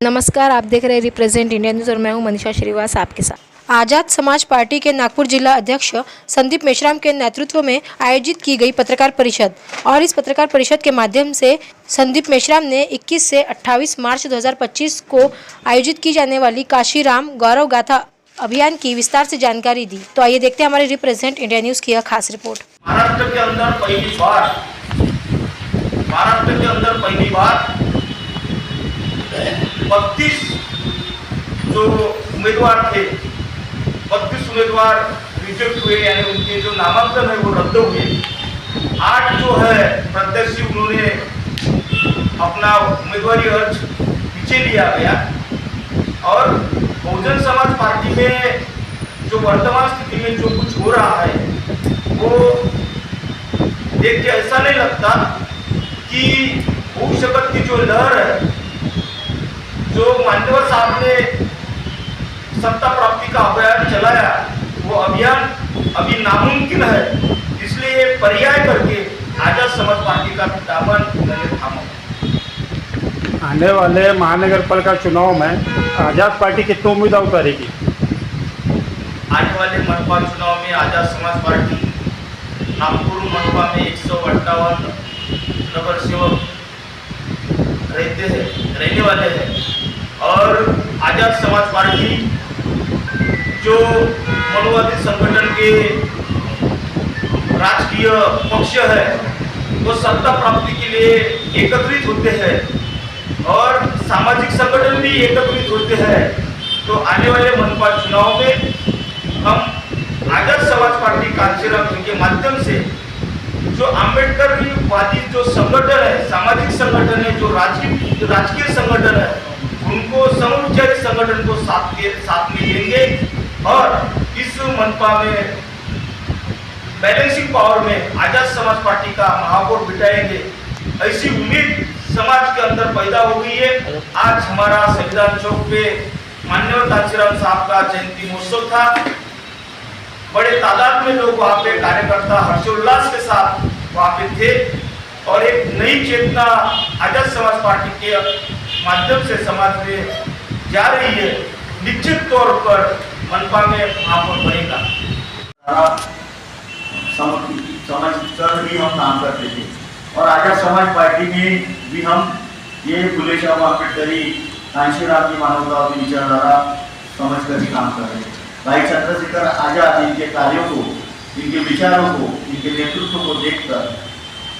नमस्कार, आप देख रहे हैं रिप्रेजेंट इंडिया न्यूज़ और मैं हूं मनीषा श्रीवास आपके साथ। आज़ाद समाज पार्टी के नागपुर जिला अध्यक्ष संदीप मेश्राम के नेतृत्व में आयोजित की गई पत्रकार परिषद और इस पत्रकार परिषद के माध्यम से संदीप मेश्राम ने 21 से 28 मार्च 2025 को आयोजित की जाने वाली काशीराम गौरव गाथा अभियान की विस्तार से जानकारी दी। तो आइए देखते हैं हमारे रिप्रेजेंट इंडिया न्यूज़ की यह खास रिपोर्ट। महाराष्ट्र के अंदर पहली बार 32 जो उम्मीदवार थे 32 उम्मीदवार रिजेक्ट हुए, यानी उनके जो नामांकन है वो रद्द हुए। 8 जो है प्रत्याशी उन्होंने अपना उम्मीदवारी अर्ज पीछे लिया गया और बहुजन समाज पार्टी में जो वर्तमान स्थिति में जो कुछ हो रहा है वो देख के ऐसा नहीं लगता कि भविष्य की जो लहर है, जो मान्यवर साहब ने सत्ता प्राप्ति का अभियान चलाया, वो अभियान अभी नामुमकिन है। इसलिए पर्याय करके आजाद समाज पार्टी का दामन उन्होंने थामा। आने वाले महानगर पालिका चुनाव में आजाद पार्टी कितने उम्मीदवार उतारेगी? आने वाले मनपा चुनाव में आजाद समाज पार्टी नागपुर मनपा में 158 नगर सेवक रहने वाले हैं और आजाद समाज पार्टी जो मानवाधिकार संगठन के राजकीय पक्ष है वो सत्ता प्राप्ति के लिए एकत्रित होते हैं और सामाजिक संगठन भी एकत्रित होते हैं। तो आने वाले मनपा चुनाव में हम आजाद समाज पार्टी काशीराम के माध्यम से जो अम्बेडकरवादी जो संगठन है, सामाजिक संगठन है, जो राजकीय संगठन है, उनको समविचारी संगठन को साथ में लेंगे और इस मनपा में बैलेंसिंग पावर में आजाद समाज पार्टी का महापौर बिठाएंगे, ऐसी उम्मीद समाज के अंदर पैदा हो गई है। आज हमारा संविधान चौक पे मान्यवर काशीराम साहब का जयंती महोत्सव था। बड़े तादाद में लोग वहाँ पे कार्यकर्ता हर्षोल्लास के साथ वहाँ पे थे और एक नई चेतना आजाद समाज पार्टी के माध्यम से समाज में जा रही है। निश्चित तौर पर मनपा में महापौर बनेगा। समाज स्तर भी हम काम करते थे और आजाद समाज पार्टी में भी हम ये फुले शाह अम्बेडकरी काशीराम की मानवतावादी विचारधारा समझ कर ही काम कर रहे हैं। भाई चंद्रशेखर आजाद इनके कार्यों को, इनके विचारों को, इनके नेतृत्व को देखकर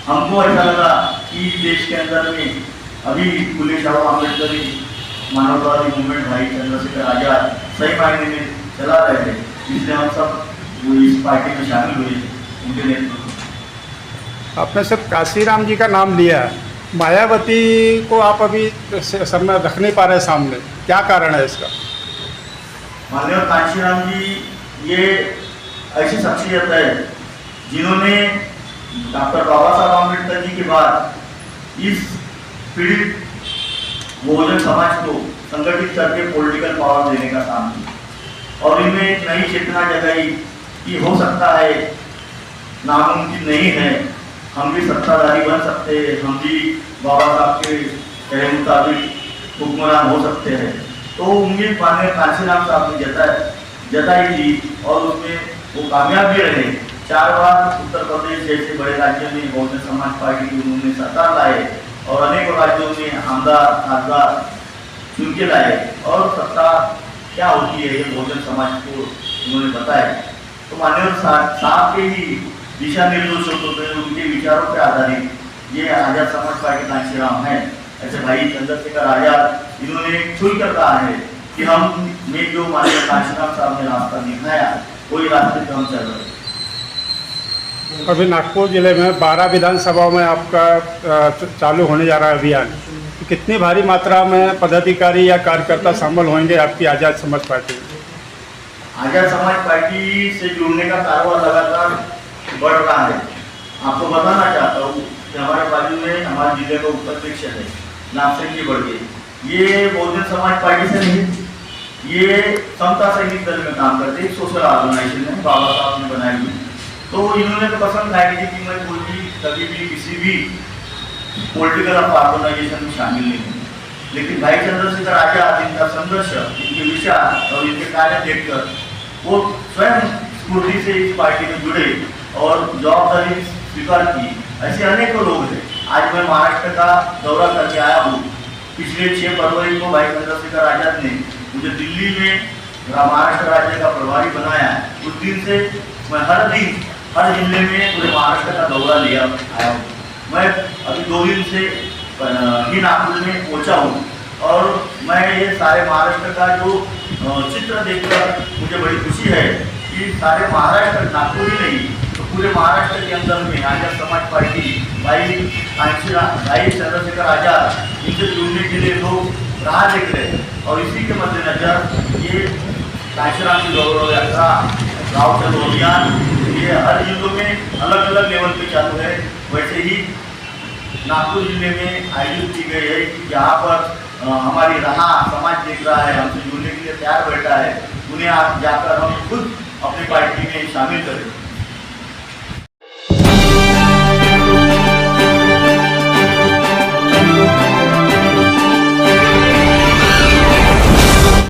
हमको ऐसा लगा कि देश के अंदर में अभी फुले शाह अम्बेडकरी मानवतावादी मूवमेंट भाई चंद्रशेखर आजाद सही मायने में चला रहे थे, इसलिए हम सब इस पार्टी में शामिल हुए उनके नेतृत्व। आपने सिर्फ काशीराम जी का नाम लिया है, मायावती को आप अभी सामने रख नहीं पा रहे सामने, क्या कारण है इसका? माननीय काशीराम जी ये ऐसी शख्सियत है जिन्होंने डॉक्टर बाबा साहब अम्बेडकर जी के बाद इस पीड़ित बहुजन समाज को संगठित करके पॉलिटिकल पावर देने का काम किया और इनमें एक नई चेतना जगाई कि हो सकता है, नामुमकिन नहीं है, हम भी सत्ताधारी बन सकते हैं, हम भी बाबा साहब के कहे मुताबिक हुक्मरान हो सकते हैं। तो उम्मीद माननीय काशीराम साहब ने जताई थी और उसमें वो कामयाब भी रहे। 4 बार उत्तर प्रदेश जैसे बड़े राज्यों में बहुजन समाज पार्टी की उन्होंने सत्ता लाए और अनेकों राज्यों में आमदार खासदार चुन के लाए और सत्ता क्या होती है ये बहुजन समाज को उन्होंने बताया। तो माननीय साहब के ही दिशा निर्देशों पर, उनके विचारों पर आधारित ये आजाद समाज पार्टी काशीराम है। ऐसे भाई चंद्रशेखर आजाद इन्होंने खुल कर कहा है कि हमने जो माननीय काशीराम साहब ने रास्ता दिखाया वही रास्ते पर हम चल रहे। अभी नागपुर जिले में 12 विधानसभाओं में आपका चालू होने जा रहा है अभियान, तो कितनी भारी मात्रा में पदाधिकारी या कार्यकर्ता शामिल होंगे आपकी आजाद समाज पार्टी में? आजाद समाज पार्टी से जुड़ने का कारोबार लगातार बढ़ रहा है। आपको बताना चाहता हूँ कि हमारे बाजू में हमारे जिले का उपाध्यक्ष है नागसिंह जी बढ़ गए। ये बहुजन समाज पार्टी से नहीं, ये समता सैनिक दल में काम करते हैं, सोशल ऑर्गेनाइजेशन है, बाबा साहब ने बनाई हुई। तो इन्होंने तो पसंद खाई थी कि मैं कोई भी कभी भी किसी भी पॉलिटिकल ऑर्गेनाइजेशन में शामिल नहीं हूँ। लेकिन भाई चंद्रशेखर आजाद, इनका संघर्ष, इनके विचार और इनके कार्य देखकर वो स्वयं स्फूर्ति से इस पार्टी में जुड़े और जवाबदारी स्वीकार की। ऐसे अनेकों लोग हैं। आज मैं महाराष्ट्र का दौरा करके आया हूँ। पिछले 6 फरवरी को भाई चंद्रशेखर आजाद ने मुझे दिल्ली में महाराष्ट्र राज्य का प्रभारी बनाया। उस दिन से मैं हर दिन हर जिले में पूरे महाराष्ट्र का दौरा लिया आया हूँ। मैं अभी 2 दिन से ही नागपुर में पहुंचा हूँ और मैं ये सारे महाराष्ट्र का जो चित्र देखकर मुझे बड़ी खुशी है कि सारे महाराष्ट्र, नागपुर ही नहीं तो पूरे महाराष्ट्र के अंदर में आजाद समाज पार्टी भाई चंद्रशेखर आजाद इनसे जुड़ने के लिए लोग राह देख रहे हैं। और इसी के मद्देनजर ये कांशीराम की गौरव यात्रा, रावचंद अभियान, ये हर जिलों में अलग अलग लेवल पे चालू है। वैसे ही नागपुर जिले में आयोजित की गई है कि जहाँ पर हमारी राह समाज देख रहा है, हमसे जुड़ने के लिए तैयार बैठा है, उन्हें आप जाकर हम खुद अपनी पार्टी में शामिल करें।